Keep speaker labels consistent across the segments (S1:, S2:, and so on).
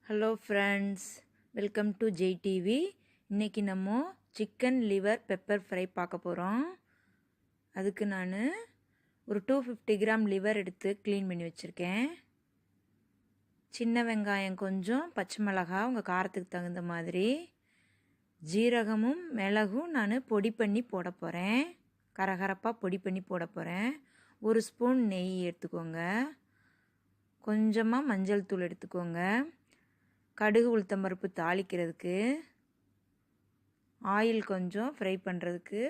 S1: Hello friends, welcome to JTV. இன்றைக்கி நம்ம chicken liver pepper fry பார்க்க போகிறோம். அதுக்கு நான் ஒரு 250 கிராம் லிவர் எடுத்து க்ளீன் பண்ணி வச்சுருக்கேன். சின்ன வெங்காயம் கொஞ்சம், பச்சை மிளகாய் உங்கள் காரத்துக்கு தகுந்த மாதிரி, ஜீரகமும் மிளகும் நான் பொடி பண்ணி போட போகிறேன். கரகரப்பாக பொடி பண்ணி போட போகிறேன். ஒரு ஸ்பூன் நெய் எடுத்துக்கோங்க. கொஞ்சமாக மஞ்சள் தூள் எடுத்துக்கோங்க. கடுகு உளுத்தம்பருப்பு தாளிக்கிறதுக்கு, ஆயில் கொஞ்சம் ஃப்ரை பண்ணுறதுக்கு,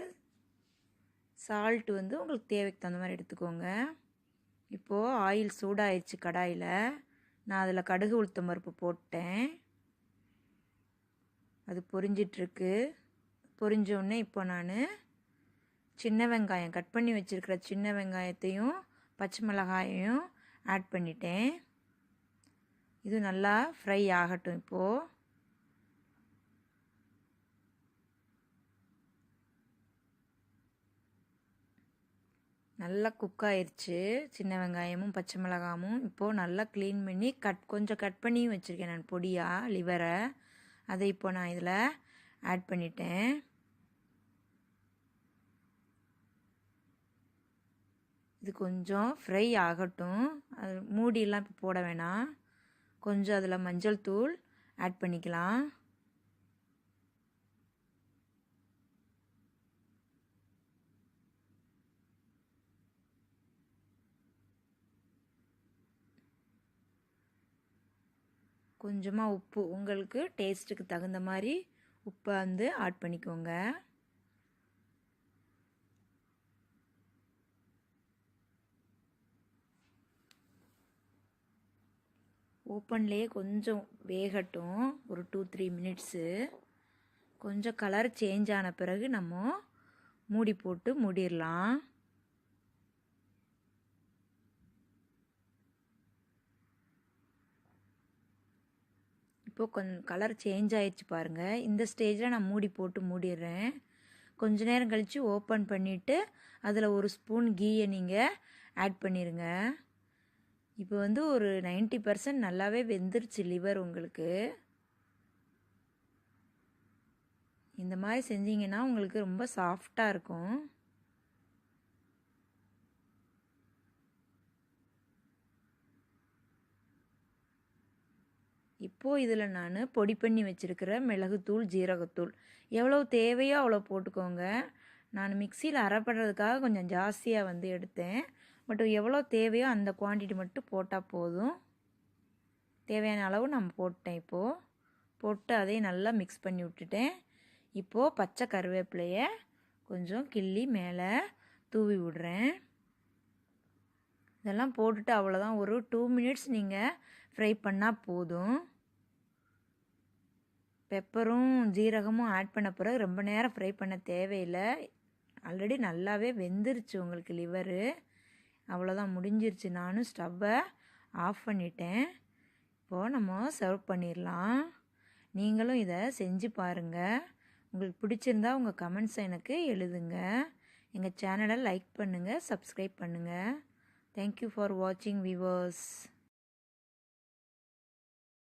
S1: சால்ட் உங்களுக்கு தேவைக்கு தகுந்த மாதிரி எடுத்துக்கோங்க. இப்போது ஆயில் சூடாயிடுச்சு கடாயில். நான் அதில் கடுகு உளுத்தம்பருப்பு போட்டேன். அது பொரிஞ்சிட்ருக்கு. பொரிஞ்சோடனே இப்போ நான் சின்ன வெங்காயம் கட் பண்ணி வச்சுருக்கிற சின்ன வெங்காயத்தையும் பச்சை மிளகாயையும் ஆட் பண்ணிட்டேன். இது நல்லா ஃப்ரை ஆகட்டும். இப்போது நல்லா குக் ஆயிடுச்சு சின்ன வெங்காயமும் பச்சை மிளகாயும். இப்போது நல்லா க்ளீன் பண்ணி கொஞ்சம் கட் பண்ணியும் வச்சுருக்கேன் நான் பொடியாக லிவரை. அதை இப்போ நான் இதில் ஆட் பண்ணிட்டேன். இது கொஞ்சம் ஃப்ரை ஆகட்டும். அது மூடியெல்லாம் இப்போ போட வேணாம். கொஞ்சம் அதில் மஞ்சள் தூள் ஆட் பண்ணிக்கலாம். கொஞ்சமாக உப்பு, உங்களுக்கு டேஸ்ட்டுக்கு தகுந்த மாதிரி உப்பை ஆட் பண்ணிக்கோங்க. ஓப்பன்லேயே கொஞ்சம் வேகட்டும், ஒரு 2-3 மினிட்ஸு. கொஞ்சம் கலர் சேஞ்ச் ஆன பிறகு நம்ம மூடி போட்டு மூடிடலாம். இப்போது கொஞ்சம் கலர் சேஞ்ச் ஆயிடுச்சு பாருங்கள். இந்த ஸ்டேஜில் நான் மூடி போட்டு மூடிடுறேன். கொஞ்ச நேரம் கழித்து ஓப்பன் பண்ணிவிட்டு அதில் ஒரு ஸ்பூன் கீயை நீங்கள் ஆட் பண்ணிடுங்க. இப்போ ஒரு 90% நல்லாவே வெந்துருச்சு லிவர். உங்களுக்கு இந்த மாதிரி செஞ்சீங்கன்னா உங்களுக்கு ரொம்ப சாஃப்டாக இருக்கும். இப்போது இதில் நான் பொடி பண்ணி வச்சுருக்கிற மிளகுத்தூள், ஜீரகத்தூள் எவ்வளோ தேவையோ அவ்வளோ போட்டுக்கோங்க. நான் மிக்சியில் அரைப்படுறதுக்காக கொஞ்சம் ஜாஸ்தியாக எடுத்தேன். பட் எவ்வளோ தேவையோ அந்த குவான்டிட்டி மட்டும் போட்டால் போதும். தேவையான அளவு நான் போட்டேன். இப்போது போட்டு அதையும் நல்லா மிக்ஸ் பண்ணி விட்டுட்டேன். இப்போது பச்சை கருவேப்பிலையை கொஞ்சம் கிள்ளி மேலே தூவி விடுறேன். இதெல்லாம் போட்டுட்டு அவ்வளோதான், ஒரு 2 மினிட்ஸ் நீங்கள் ஃப்ரை பண்ணால் போதும். பெப்பரும் ஜீரகமும் ஆட் பண்ண பிறகு ரொம்ப நேரம் ஃப்ரை பண்ண தேவையில்லை. ஆல்ரெடி நல்லாவே வெந்துருச்சு உங்களுக்கு லிவரு. அவ்வளோதான், முடிஞ்சிருச்சு. நானும் ஸ்டவ்வை ஆஃப் பண்ணிட்டேன். இப்போது நம்ம சர்வ் பண்ணிடலாம். நீங்களும் இதை செஞ்சு பாருங்கள். உங்களுக்கு பிடிச்சிருந்தா உங்கள் கமெண்ட்ஸை எனக்கு எழுதுங்க. எங்கள் சேனலை லைக் பண்ணுங்கள், சப்ஸ்கிரைப் பண்ணுங்கள். தேங்க்யூ ஃபார் வாட்சிங் வியூவர்ஸ்.